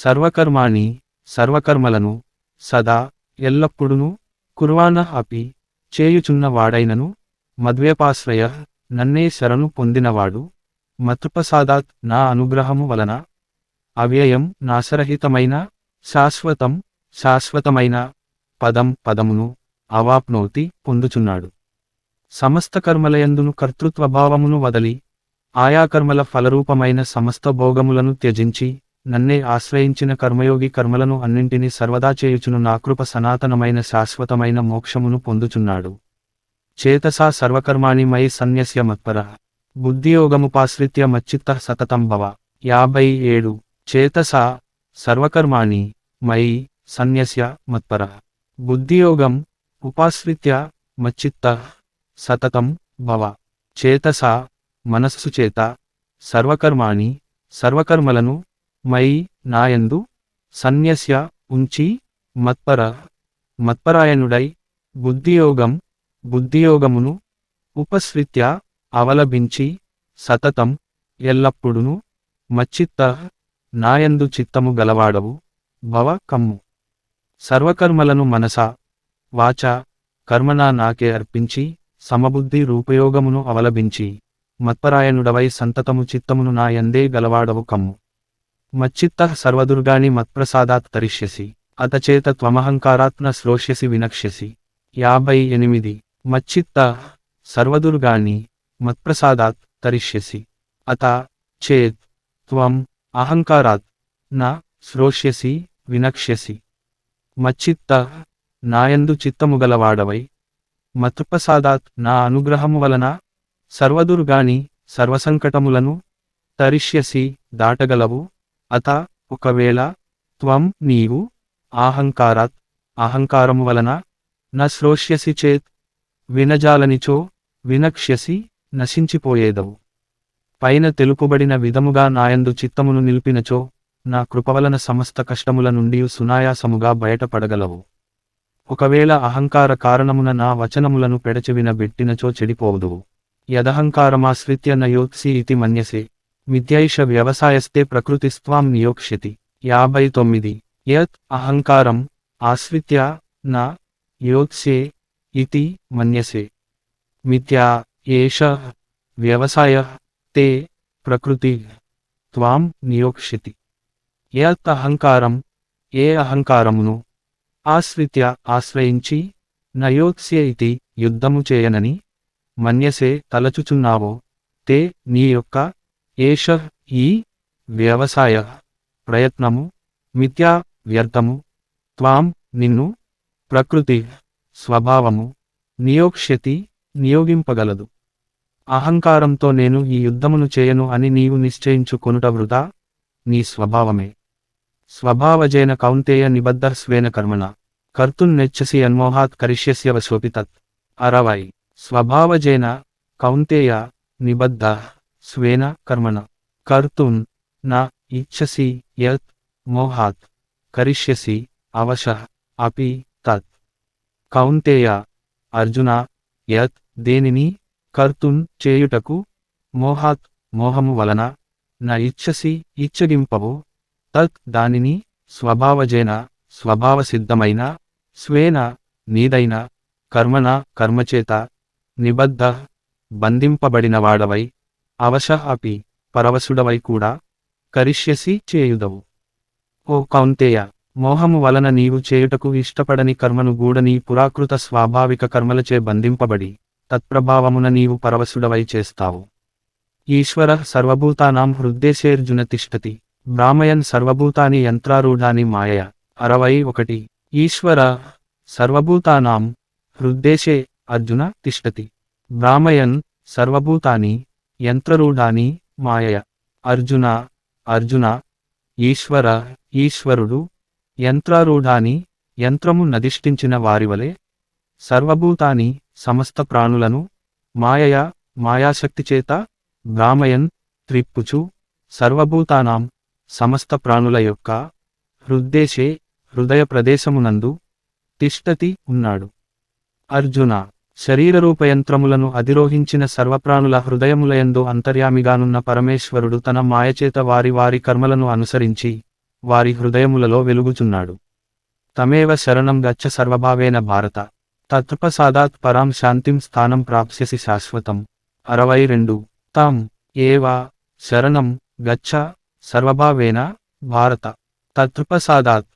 సర్వకర్మాణి సర్వకర్మలను సదా ఎల్లప్పుడును కుర్వాణ అపి చేయుచున్న వాడైనను మద్వ్యపాశ్రయ నన్నే శరణు పొందినవాడు మత్ప్రసాదాత్ నా అనుగ్రహము వలన అవ్యయం నాశరహితమైన శాశ్వతమైన పదమును అవాప్నోతి పొందుచున్నాడు. సమస్త కర్మలయందును కర్తృత్వభావమును వదలి ఆయా కర్మల ఫలరూపమైన సమస్త భోగములను త్యజించి నన్నే ఆశ్రయించిన కర్మయోగి కర్మలను అన్నింటినీ సర్వదా చేయుచును నా కృప సనాతనమైన శాశ్వతమైన మోక్షమును పొందుచున్నాడు. చేతసా సర్వకర్మాణి మయి సన్యస్య మత్పరః బుద్ధియోగముపాశ్రిత్య మచ్చిత్తః సతతం భవ. 57 చేతసా సర్వకర్మాణి మయి సన్యస్య మత్పరః బుద్ధియోగం ఉపాశ్రిత్య మచ్చిత్తః సతతం భవ. చేతసా మనస్సు చేత సర్వకర్మాణి సర్వకర్మలను మయి నాయందు సన్యస్య ఉంచి మత్పరాయణుడై బుద్ధియోగమును ఉపశ్రిత్య అవలభించి సతతం ఎల్లప్పుడును మచ్చిత్తః నాయందు చిత్తము గలవాడవు భవ కమ్ము. సర్వకర్మలను మనసా వాచా కర్మణా నాకే అర్పించి సమబుద్ధి రూపయోగమును అవలభించి మత్పరాయణుడవై సంతతము చిత్తమును నా యందే గలవాడవు కమ్ము. మచ్చిత్తః సర్వదుర్గాణి మత్ప్రసాదాత్ తరిష్యసి అతచేత త్వమహంకారాత్ న శ్రోష్యసి వినక్ష్యసి. 58 మచ్చిత్తః సర్వదుర్గాణి మత్ప్రసాదాత్ తరిష్యసి అత చేత్ త్వం అహంకారాత్ న శ్రోష్యసి వినక్ష్యసి. మచ్చిత్తః నాయందు చిత్తము గలవాడవై మత్ప్రసాదాత్ నా అనుగ్రహము వలన సర్వదుర్గాణి సర్వసంకటములను తరిష్యసి దాటగలవు. అత ఒకవేళ త్వం నీవు అహంకారాత్ అహంకారము వలన న శ్రోష్యసి చేత్ వినజాలనిచో వినక్ష్యసి నశించిపోయేదవు. పైన తెలుపబడిన విధముగా నాయందు చిత్తమును నిలిపినచో నా కృపవలన సమస్త కష్టముల నుండి సునాయాసముగా బయటపడగలవు. ఒకవేళ అహంకార కారణమున నా వచనములను పెడచెవిన బెట్టినచో చెడిపోవుదువు. యదహంకారమాశ్రిత్య నయోత్సి ఇతి మన్యసే మిథ్యైష వ్యవసాయస్తే ప్రకృతిస్త్వాం నియోక్ష్యతి. 59 యత్ అహంకారం ఆశ్రిత్య న యోత్స్యే ఇతి మన్యసే మిథ్యా ఏష వ్యవసాయః తే ప్రకృతి త్వాం నియోక్ష్యతి. యత్ అహంకారం ఏ అహంకారమును ఆశ్రయించి నయోత్స్య ఇతి యుద్ధము చేయనని మన్యసే తలచుచున్నావో తే నీ యొక్క ఏష ఈ వ్యవసాయ ప్రయత్నము మిథ్యా వ్యర్థము త్వాం నిన్ను ప్రకృతి స్వభావము నియోక్ష్యతి నియోగింపగలదు. అహంకారంతో నేను ఈ యుద్ధమును చేయను అని నీవు నిశ్చయించుకొనుట వృథా, నీ స్వభావమే. స్వభావజేన కౌంతేయ నిబద్ధ స్వేన కర్మణ కర్తున్నెచ్చసి అన్మోహాత్ కరిష్యస్య వశోపి తత్. 60 స్వభావజేన కౌంతేయ నిబద్ధ స్వేన కర్మణ కర్తున్ న ఇచ్చసి యత్ మోహాత్ కరిష్యసి అవశః అపి తత్. కౌంతేయ అర్జున యత్ దేనిని కర్తున్ చేయుటకు మోహాత్ మోహము వలన న ఇచ్చసి ఇచ్చగింపవు తత్ దానిని స్వభావజేన స్వభావసిద్ధమైన స్వేన నీదైన కర్మణ కర్మచేత నిబద్ధ బంధింపబడినవాడవై అవశః అపి పరవశుడవై కూడా కరిష్యసి చేయుదవు. ఓ కౌంతేయ, మోహము వలన నీవు చేయుటకు ఇష్టపడని కర్మను గూడ నీ పురాకృత స్వాభావిక కర్మలచే బంధింపబడి తత్ప్రభావమున నీవు పరవశుడవై చేస్తావు. ఈశ్వరః సర్వభూతానాం హృద్దేశేర్జున తిష్టతి భ్రామయన్ సర్వభూతాని యంత్రారూఢాని మాయయా. 61 ఈశ్వర సర్వభూతానాం హృద్దేశే అర్జున తిష్టతి భ్రామయన్ సర్వభూతాని యంత్రరూఢాని మాయయా. అర్జున ఈశ్వర ఈశ్వరుడు యంత్రారూఢాని యంత్రము నధిష్ఠించిన వారివలె సర్వభూతాని సమస్త ప్రాణులను మాయయా మాయాశక్తిచేత భ్రామయన్ త్రిప్పుచు సర్వభూతానాం సమస్త ప్రాణుల యొక్క హృద్దేశే హృదయ ప్రదేశమునందు తిష్టతి ఉన్నాడు. అర్జున శరీరరూపయంత్రములను అధిరోహించిన సర్వప్రాణుల హృదయములయందు అంతర్యామిగానున్న పరమేశ్వరుడు తన మాయచేత వారి వారి కర్మలను అనుసరించి వారి హృదయములలో వెలుగుచున్నాడు. తమేవ శరణం గచ్చ సర్వభావేన భారత తత్ప్రసాదాత్ పరాం శాంతిం స్థానం ప్రాప్స్యసి శాశ్వతం. 62 తం ఏవా శరణం గచ్చ సర్వభావేన భారత తత్ప్రసాదాత్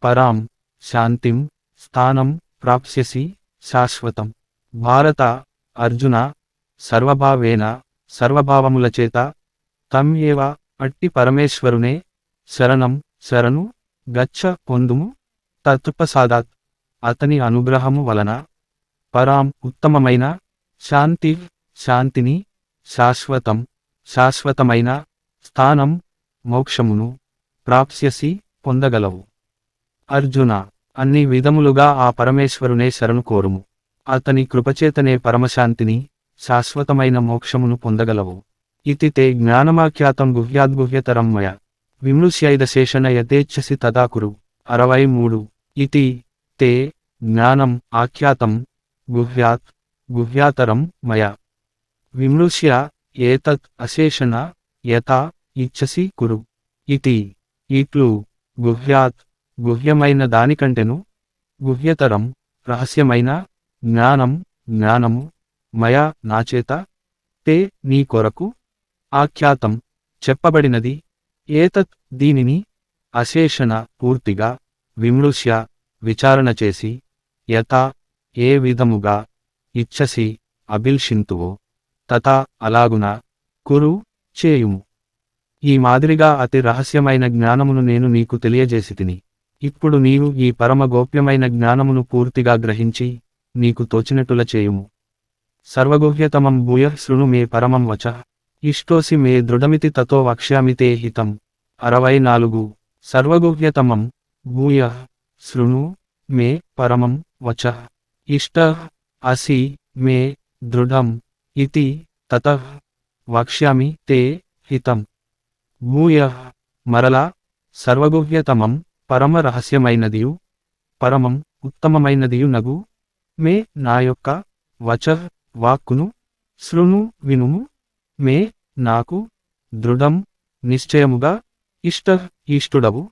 పరాం శాంతిం స్థానం ప్రాప్స్యసి శాశ్వతం. భారత అర్జున సర్వభావేన సర్వభావములచేత తం ఏవ అట్టి పరమేశ్వరునే శరణం శరణు గచ్చ పొందుము తత్ప్రసాదాత్ అతని అనుగ్రహము వలన పరాం ఉత్తమమైన శాంతి శాంతిని శాశ్వతం శాశ్వతమైన స్థానం మోక్షమును ప్రాప్స్యసి పొందగలవు. అర్జున అన్ని విధములుగా ఆ పరమేశ్వరునే శరణు కోరుము. అతని కృపచేతనే పరమశాంతిని శాశ్వతమైన మోక్షమును పొందగలవు. ఇతి తే జ్ఞానమాఖ్యాతం గుహ్యాద్గుహ్యతరం మయ విమృశ్యైదశేషణ యథేచ్ఛసి తదా కురు. 63 ఇతి తే జ్ఞానం ఆఖ్యాతం గుహ్యాత్ గుహ్యాతరం మయ విమృశ్య ఏతత్ అశేషణ యథా ఇచ్ఛసి కురు. ఇతి ఇట్లు గుహ్యాత్ గుహ్యమైన దానికంటెను గుహ్యతరం రహస్యమైన జ్ఞానం జ్ఞానము మయ నాచేత తే నీ కొరకు ఆఖ్యాతం చెప్పబడినది ఏతత్ దీనిని అశేషణ పూర్తిగా విమృశ్య విచారణ చేసి యథా ఏ విధముగా ఇచ్ఛసి అభిల్షింతువో తథా అలాగున కురు చేయుము. ఈ మాదిరిగా అతి రహస్యమైన జ్ఞానమును నేను నీకు తెలియజేసితిని. ఇప్పుడు నీవు ఈ పరమ గోప్యమైన జ్ఞానమును పూర్తిగా గ్రహించి నీకు తోచినట్టుల చేయుము. సర్వగుహ్యతమం భూయః శృణు మే పరమం వచః ఇష్టోసి మే దృఢమితి తతో వక్ష్యామి తే హితం. 64 సర్వగుహ్యతమం భూయః శృణు మే పరమం వచః ఇష్టః అసి మే దృఢం ఇతి తతః వక్ష్యామి తే హితం. భూయః మరలా సర్వగుహ్యతమం పరమ రహస్యమైనదియు పరమం ఉత్తమమైనదియు నగు మే నా యొక్క వచః వాక్కును శృణు వినుము మే నాకు దృఢం నిశ్చయముగా ఇష్టః ఇష్టుడవు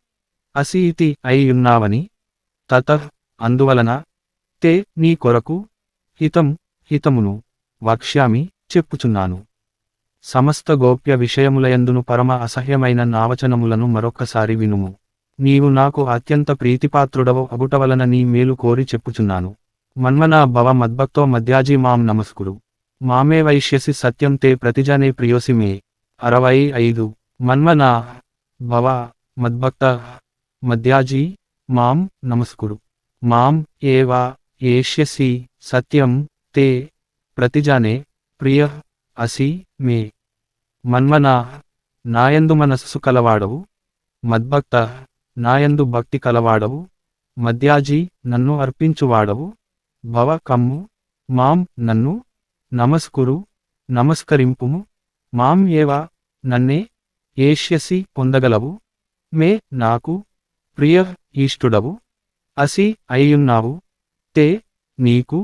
అసి ఇతి అయ్యున్నావని తతః అందువలన తే నీ కొరకు హితం హితమును వక్ష్యామి చెప్పుచున్నాను. సమస్త గోప్య విషయములయందును పరమ అసహ్యమైన నావచనములను మరొక్కసారి వినుము. నీవు నాకు అత్యంత ప్రీతిపాత్రుడవు అగుటవలన నీ మేలు కోరి చెప్పుచున్నాను. మన్మనా భవ మద్భక్తో మధ్యాజీ మాం నమస్కురు. మామే వైష్యసి సత్యం తే ప్రతిజానే ప్రియోసి మే. 65 మన్మనా భవ మద్భక్త మధ్యాజీ మాం నమస్కురు. మాం ఏవా ఏష్యసి సత్యం తే ప్రతిజానే ప్రియ అసి మే. మన్మనా నాయందు మనస్సు కలవాడవు, మద్భక్త నాయందు భక్తి కలవాడవు, మధ్యాజీ నన్ను అర్పించువాడవు, భవ కమ్ము మాం నన్ను నమస్కురు నమస్కరింపుము. మాం ఏవా నన్నే ఏష్యసి పొందగలవు, మే నాకు ప్రియ ఈష్టుడవు, అసి అయ్యున్నావు, తే నీకు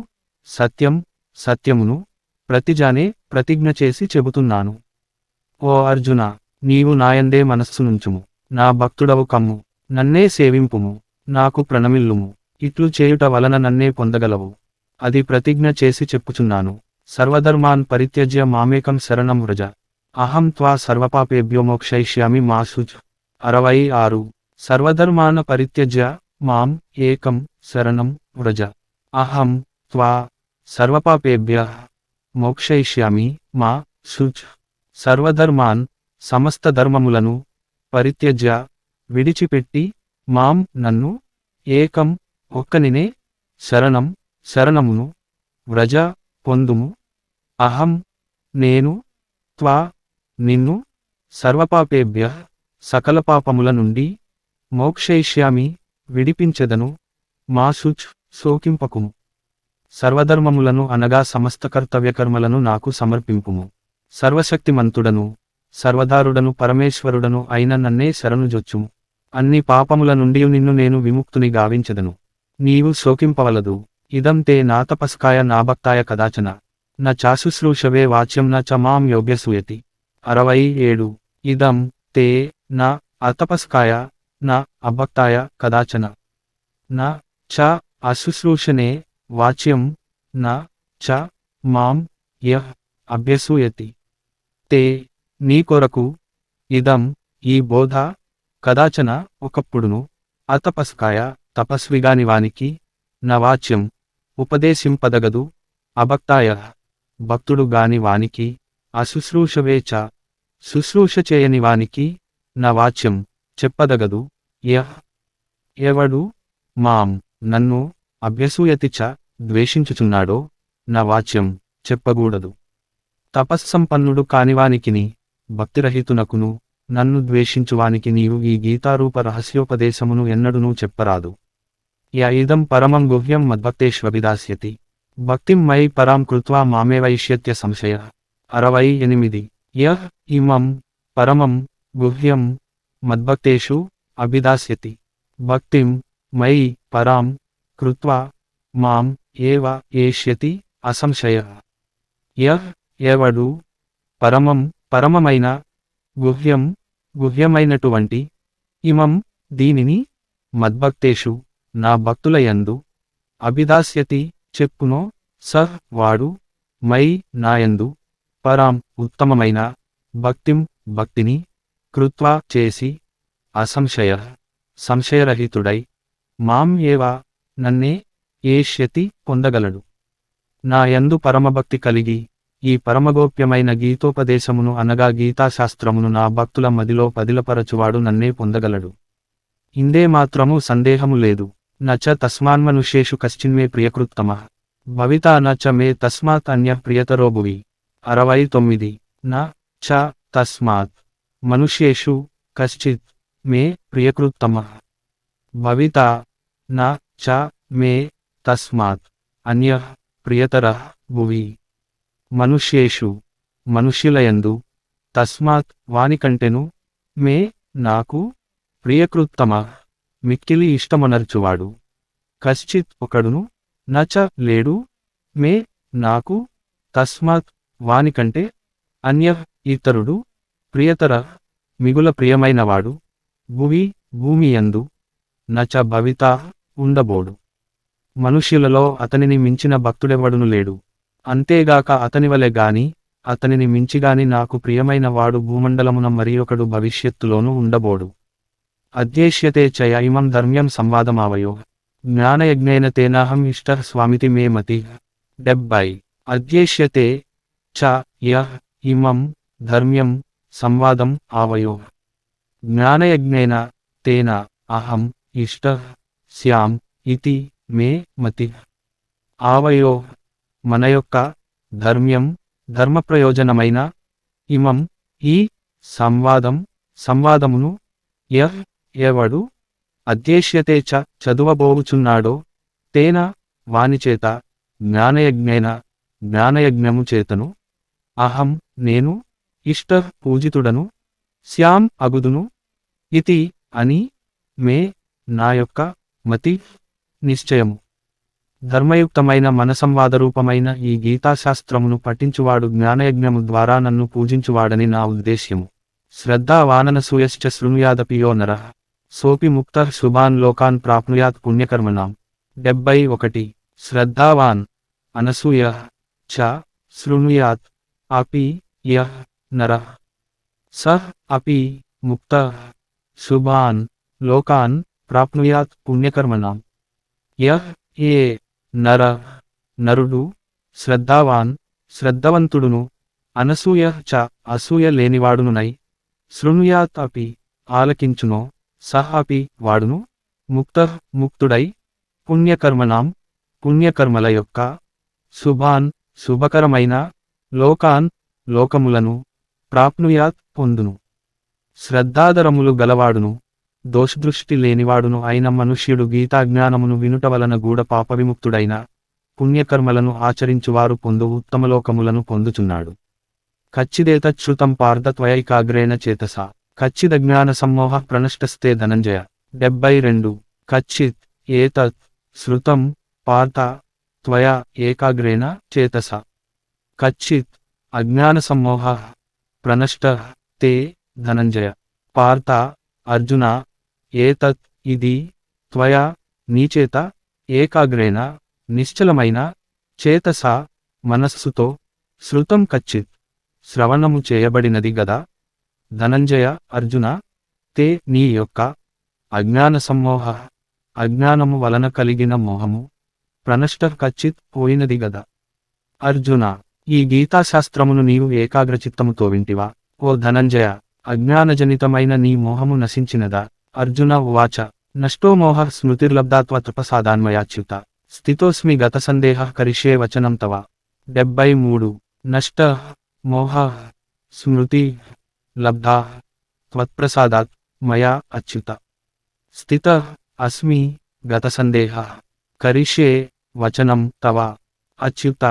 సత్యం సత్యమును ప్రతిజానే ప్రతిజ్ఞ చేసి చెబుతున్నాను. ఓ అర్జున నీవు నాయందే మనస్సునుంచుము, నా భక్తుడవు కమ్ము, నన్నే సేవింపుము, నాకు ప్రణమిల్లుము. ఇట్లు చేయుట వలన నన్నే పొందగలవు, అది ప్రతిజ్ఞ చేసి చెప్పుచున్నాను. సర్వధర్మాన్ పరిత్యజ్య మామేకం శరణం వ్రజ అహం త్వా సర్వపాపేభ్యో మోక్షయిష్యామి మా శుచ్. 66 సర్వధర్మాన పరిత్యజ్య మాం ఏకం శరణం వ్రజ అహం త్వా సర్వపాపేభ్యః మోక్షయిష్యామి మా శుచ్. సర్వధర్మాన్ సమస్త ధర్మములను పరిత్యజ్య విడిచిపెట్టి మాం నన్ను ఏకం ఒక్కనినే శరణం శరణమును వ్రజ పొందుము. అహం నేను త్వా నిన్ను సర్వపాపేభ్యః సకల పాపముల నుండి మోక్షయిష్యామి విడిపించెదను. మా శుచ్ శోకింపకుము. సర్వధర్మములను అనగా సమస్త కర్తవ్యకర్మలను నాకు సమర్పింపుము. సర్వశక్తిమంతుడను సర్వధారుడను పరమేశ్వరుడను అయిన నన్నే శరణుజొచ్చుము. అన్ని పాపముల నుండి నిన్ను నేను విముక్తుని గావించెదను. నీవు శోకింపవలదు. ఇదం తే నా తపస్కాయ నా భక్తాయ కదాచన న చాశుశ్రూషవే వాచ్యం న చ మాం యోగ్యసూయతి. 67 ఇదం తే నా అతపస్కాయ న అభక్తాయ కదాచన న చ అశుశ్రూషణే వాచ్యం న చ మాం యః అభ్యసూయతి తే నీ కొరకు ఇదం ఈ బోధ కదాచన ఒకప్పుడును అతపస్కాయ తపస్విగాని వానికి న వాచ్యం ఉపదేశింపదగదు అభక్తాయ భక్తుడు గాని వానికి అశుశ్రూషవే చ శుశ్రూష చేయని వానికి నా వాచ్యం చెప్పదగదు యః ఎవడు మాం నన్ను అభ్యసూయతి చ ద్వేషించుచున్నాడో నా వాచ్యం చెప్పకూడదు తపస్సంపన్నుడు కానివానికిని భక్తిరహితునకును నన్ను ద్వేషించువానికి నీవు ఈ గీతారూప రహస్యోపదేశమును ఎన్నడునూ చెప్పరాదు య ఇదం పరమం గుహ్యం మద్భక్తేష్వభిదాస్యతి భక్తిం మయి పరాం కృత్వా మామేవైష్యత్య సంశయ 68 యః ఇమం పరమం గుహ్యం మద్భక్తేషు అభిదాస్యతి భక్తిం మయి పరాం కృత్వా మాం ఏవ ఏష్యతి అసంశయ యః ఎవడు పరమం పరమమైన గుహ్యం గుహ్యమైనటువంటి ఇమం దీనిని మద్భక్తేషు నా భక్తులయందు అభిదాస్యతి చెప్పునో సహ్ వాడు మై నాయందు పరాం ఉత్తమమైన భక్తిం భక్తిని కృత్వా చేసి అసంశయ సంశయరహితుడై మాం ఏవా నన్నే ఏష్యతి పొందగలడు నా యందు పరమభక్తి కలిగి ఈ పరమగోప్యమైన గీతోపదేశమును అనగా గీతాశాస్త్రమును నా భక్తుల మదిలో పదిలపరచువాడు నన్నే పొందగలడు ఇందే మాత్రము సందేహము లేదు నచ తస్మాన్మనుష్యేషు కశ్చిన్మే ప్రియకృత్తమః భవితా నచ మే తస్మాత్ అన్యః ప్రియతరో భువి 69 న చ తస్మాత్ మనుష్యేషు కశ్చిత్ మే ప్రియకృత్తమః భవితా న చ మే తస్మాత్ అన్యః ప్రియతరః భువి మనుష్యేషు మనుష్యులయందు తస్మాత్ వానికంటెను మే నాకు ప్రియకృత్తమః మిక్కిలి ఇష్టమొనర్చువాడు కశ్చిత్ ఒకడును నచ లేడు మే నాకు తస్మాత్ వానికంటే అన్యః ఇతరుడు ప్రియతరః మిగుల ప్రియమైనవాడు భువి భూమియందు నచ భవితా ఉండబోడు మనుష్యులలో అతనిని మించిన భక్తుడెవడును లేడు అంతేగాక అతనివలె గాని అతనిని మించిగాని నాకు ప్రియమైన వాడు భూమండలమున మరియొకడు భవిష్యత్తులోనూ ఉండబోడు అధ్యేష్యతే చయ ఇమం ధర్మ్యం సంవాదమావయో జ్ఞానయజ్ఞేన తేనాహం ఇష్టః స్వామితి మే మతి 70 అధ్యేష్యతే చ యః ఇమం ధర్మ్యం సంవాదం ఆవయో జ్ఞానయజ్ఞేన తేన అహం ఇష్టః స్యాం ఇతి మే మతి ఆవయో మన యొక్క ధర్మ్యం ధర్మప్రయోజనమైన ఇమం ఈ సంవాదమును యః ఎవడు అధ్యేష్యతే చ చదువబోవుచున్నాడో తేన వానిచేత జ్ఞానయజ్ఞేన జ్ఞానయజ్ఞము చేతను అహం నేను ఇష్టః పూజితుడను స్యాం అగుదును ఇతి అని మే నా యొక్క మతి నిశ్చయము ధర్మయుక్తమైన మనసంవాదరూపమైన ఈ గీతాశాస్త్రమును పఠించువాడు జ్ఞానయజ్ఞము ద్వారా నన్ను పూజించువాడని నా ఉద్దేశ్యము శ్రద్ధావాననసూయశ్చ శృణుయాదపి యో నరః సోపి ముక్తః శుభాన్ లోకాన్ ప్రాప్నుయాత్ పుణ్యకర్మణాం 71 శ్రద్ధావాన్ అనసూయః చ శృణుయాత్ అపి యః నరః సః అపి ముక్తః శుభాన్ లోకాన్ ప్రాప్నుయాత్ పుణ్యకర్మణాం యః ఏ నరుడు శ్రద్ధావాన్ శ్రద్ధవంతుడును అనసూయః చ అసూయ లేనివాడునునై శృణుయాత్ అపి ఆలకించునో సహ అపి వాడును ముక్తః ముక్తుడై పుణ్యకర్మణాం పుణ్యకర్మల యొక్క శుభాన్ శుభకరమైన లోకాన్ లోకములను ప్రాప్నుయాత్ పొందును శ్రద్ధాదరములు గలవాడును దోషదృష్టి లేనివాడును అయిన మనుష్యుడు గీతాజ్ఞానమును వినుట వలన గూఢ పాపవిముక్తుడైన పుణ్యకర్మలను ఆచరించువారు పొందు ఉత్తమలోకములను పొందుచున్నాడు కచ్చిదేతచ్యుతం పార్థ త్వయైకాగ్రేణ చేతసా కచ్చిదజ్ఞాన సమ్మోహ ప్రణష్టస్తే ధనంజయ 72 కచ్చిత్ ఏతత్ శృతం పార్థ త్వయా ఏకాగ్రేణ చేతస కచ్చిత్ అజ్ఞాన సమ్మోహ ప్రణష్ట తే ధనంజయ పార్థ అర్జున ఏతత్ ఇది త్వయా నీచేత ఏకాగ్రేణ నిశ్చలమైన చేతసా మనస్సుతో శృతం కచ్చిత్ శ్రవణము చేయబడినది గదా. ధనంజయ అర్జున తే నీ యొక్క అజ్ఞాన సమ్మోహ అజ్ఞానము వలన కలిగిన మోహము ప్రనష్ట కచ్చిత్ పోయినది గదా. అర్జున ఈ గీతాశాస్త్రమును నీవు ఏకాగ్రచిత్తముతో వింటివా. ఓ ధనంజయ అజ్ఞానజనితమైన నీ మోహము నశించినదా. అర్జున ఉవాచ నష్టో మోహ స్మృతిర్లబ్ధాత్వ తపసాదాన్మయాచ్యుత స్థితోస్మి గత సందేహ కరిష్యే వచనం తవ. 73 నష్ట మోహ స్మృతి లబ్ధా త్వత్ప్రసాదాత్ మయా అచ్యుత స్థిత అస్మి గత సందేహ కరిష్యే వచనం తవ. అచ్యుత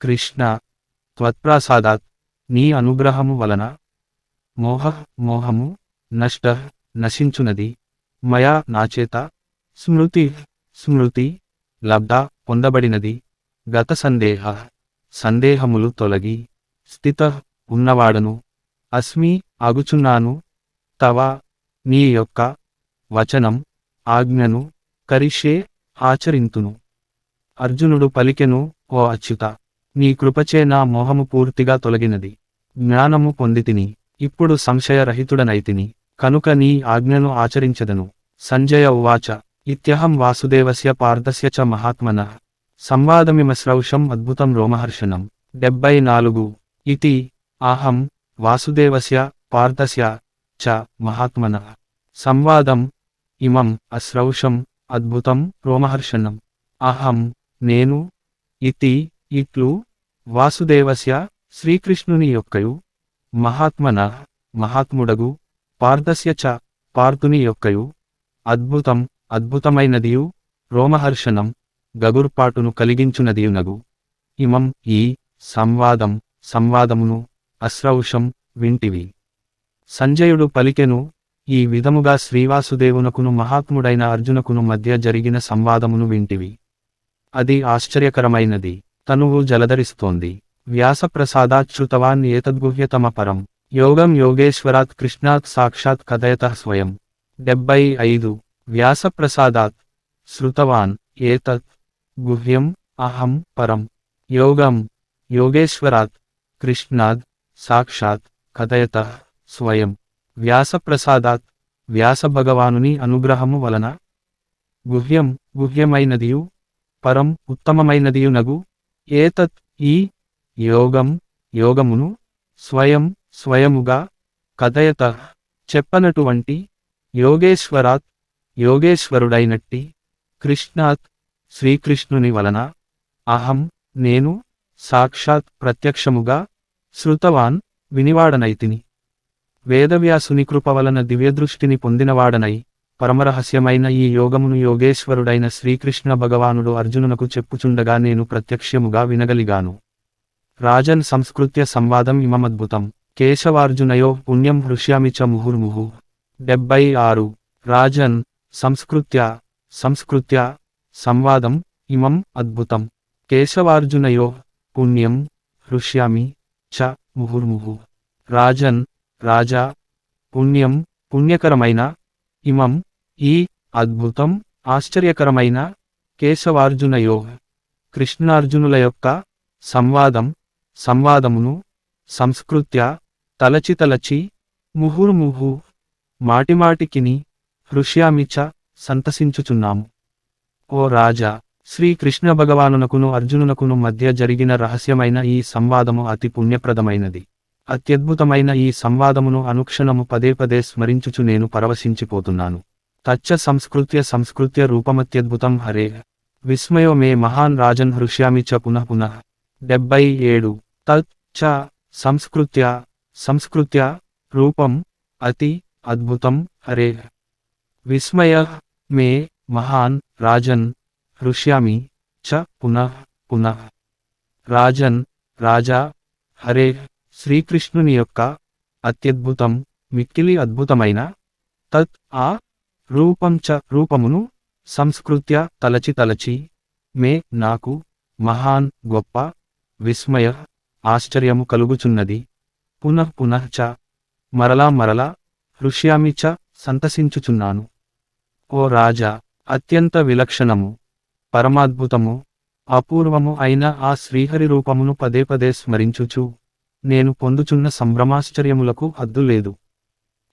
కృష్ణ త్వత్ప్రసాదాత్ నీ అనుగ్రహము వలన మోహము నష్ట నశించునది. మయా నాచేత స్మృతి లబ్ధ పొందబడినది. గత సందేహములు తొలగి స్థిత ఉన్నవాడను అస్మి అగుచున్నాను తవ నీ యొక్క వచనం ఆజ్ఞను కరిష్యే ఆచరింతును. అర్జునుడు పలికెను ఓ అచ్యుత నీ కృపచే నా మోహము పూర్తిగా తొలగినది. జ్ఞానము పొందితిని ఇప్పుడు సంశయరహితుడనైతిని కనుక నీ ఆజ్ఞను ఆచరించదను. సంజయ ఉవాచ ఇత్యహం వాసుదేవస్య పార్థస్య చ మహాత్మనః సంవాదమిమశ్రౌషం అద్భుతం రోమహర్షణం. 74 ఇతి అహం వాసుదేవస్య పార్థస్య చ మహాత్మనః సంవాదం ఇమం అశ్రౌషం అద్భుతం రోమహర్షణం. అహం నేను ఇతి ఇట్లు వాసుదేవస్య శ్రీకృష్ణుని యొక్కయు మహాత్మనః మహాత్ముడగు పార్థస్య చ పార్థుని యొక్కయు అద్భుతమైనదియు రోమహర్షణం గగుర్పాటును కలిగించునదియునగు. ఇమం ఈ సంవాదమును అశ్రౌషం వింటివి. సంజయుడు పలికెను ఈ విధముగా శ్రీవాసుదేవునకును మహాత్ముడైన అర్జునకును మధ్య జరిగిన సంవాదమును వింటివి. అది ఆశ్చర్యకరమైనది, తనువు జలధరిస్తోంది. వ్యాసప్రసాదాచ్యుతవాన్ ఏతద్గుహ్యతమ పరం యోగం యోగేశ్వరాత్ కృష్ణాత్ సాక్షాత్ కథయతః స్వయం. 75 వ్యాసప్రసాదాత్ శ్రుతవాన్ ఏతత్ గుహ్యం అహం పరం యోగం యోగేశ్వరాత్ కృష్ణాద్ సాక్షాత్ కథయతః స్వయం. వ్యాసప్రసాదాత్ వ్యాసభగవానుని అనుగ్రహము వలన గుహ్యమైనదియు పరం ఉత్తమమైనదియునగు ఏతత్ ఈ యోగమును స్వయముగా కథయతః చెప్పనటువంటి యోగేశ్వరుడైనట్టి కృష్ణాత్ శ్రీకృష్ణుని వలన అహం నేను సాక్షాత్ ప్రత్యక్షముగా శృతవాన్ వినివాడనైతిని. వేదవ్యాసుని కృప వలన దివ్యదృష్టిని పొందినవాడనై పరమరహస్యమైన ఈ యోగమును యోగేశ్వరుడైన శ్రీకృష్ణ భగవానుడు అర్జునునకు చెప్పుచుండగా నేను ప్రత్యక్షముగా వినగలిగాను. రాజన్ సంస్కృత్య సంవాదం ఇమమద్భుతం కేశవార్జునయో పుణ్యం హృష్యామి చ ముహుర్ముహు. 76 రాజన్ సంస్కృత్య సంవాదం ఇమం అద్భుతం కేశవార్జునయో పుణ్యం హృష్యామి చ ముహుర్ముహు. రాజన్ రాజా పుణ్యకరమైన ఇమం ఈ అద్భుతం ఆశ్చర్యకరమైన కేశవార్జునయో కృష్ణార్జునుల యొక్క సంవాదమును సంస్కృత్య తలచి ముహుర్ముహు మాటిమాటికిని హృష్యామి చ సంతసించుచున్నాము. ఓ రాజా శ్రీకృష్ణ భగవానునకును అర్జునునకును మధ్య జరిగిన రహస్యమైన ఈ సంవాదము అతి పుణ్యప్రదమైనది. అత్యద్భుతమైన ఈ సంవాదమును అనుక్షణము పదే స్మరించుచు నేను పరవశించిపోతున్నాను. తచ్చ సంస్కృత్య రూపమత్యద్భుతం హరే విస్మయో మే మహాన్ రాజన్ హృష్యామి చ పునః. 77 తత్ చ సంస్కృత్య రూపం అతి అద్భుతం హరే విస్మయ మే మహాన్ రాజన్ హృష్యామి చ పునః. రాజన్ రాజా హరే శ్రీకృష్ణుని యొక్క అత్యద్భుతం మిక్కిలి అద్భుతమైన తత్ ఆ రూపమును సంస్కృత్య తలచి మే నాకు మహాన్ గొప్ప విస్మయ ఆశ్చర్యము కలుగుచున్నది పునః చ మరలా హృష్యామి చ సంతసించుచున్నాను. ఓ రాజా, అత్యంత విలక్షణము, పరమాద్భుతము, అపూర్వము అయిన ఆ శ్రీహరి రూపమును పదే పదే స్మరించుచు నేను పొందుచున్న సంభ్రమాశ్చర్యములకు హద్దు లేదు.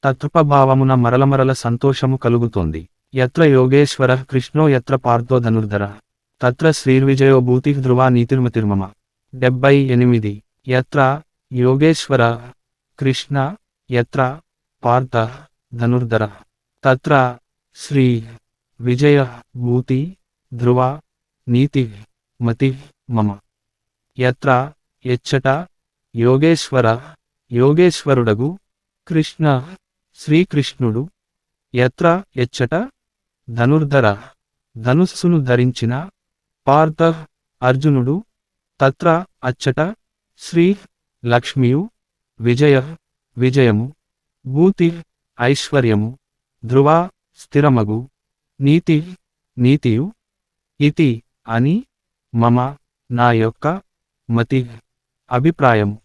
తత్రూపభావమున మరలమరల సంతోషము కలుగుతోంది. యత్ర యోగేశ్వరః కృష్ణో యత్ర పార్థో ధనుర్ధరః తత్ర శ్రీర్విజయో భూతిః ధ్రువా నీతిర్మతిర్మమ. 78. యత్ర యోగేశ్వర కృష్ణ యత్ర పార్థ ధనుర్ధర తత్ర శ్రీ విజయ భూతి ధ్రువ నీతి మతి మమ. యత్ర ఎచ్చట యోగేశ్వర యోగేశ్వరుడగు కృష్ణ శ్రీకృష్ణుడు యత్ర ఎచ్చట ధనుర్ధర ధనుస్సును ధరించిన పార్థ అర్జునుడు తత్ర అచ్చట శ్రీ లక్ష్మియు విజయ విజయము భూతి ఐశ్వర్యము ధ్రువ స్థిరమగు నీతి నీతియు ఇతి అని మమ నా యొక్క మతి అభిప్రాయము.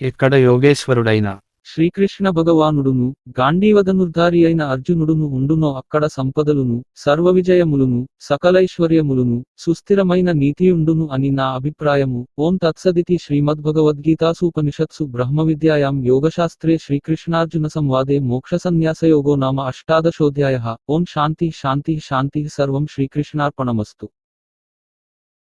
ఎక్కడ యోగేశ్వరుడైన శ్రీకృష్ణ భగవానుడును గాంధీవధనుర్ధారి అయిన అర్జునుడును ఉండునో అక్కడ సంపదలును సర్వవిజయములును సకలైశ్వర్యములును సుస్థిరమైన నీతియుండును అని నా అభిప్రాయము. ఓం తత్సదితి శ్రీమద్భగవద్గీతాసూపనిషత్సు బ్రహ్మవిద్యాయాం యోగశాస్త్రే శ్రీకృష్ణార్జున సంవాదే మోక్షసన్యాసయోగో నామ 18. ఓం శాంతి శాంతి శాంతి. సర్వం శ్రీకృష్ణార్పణమస్తు.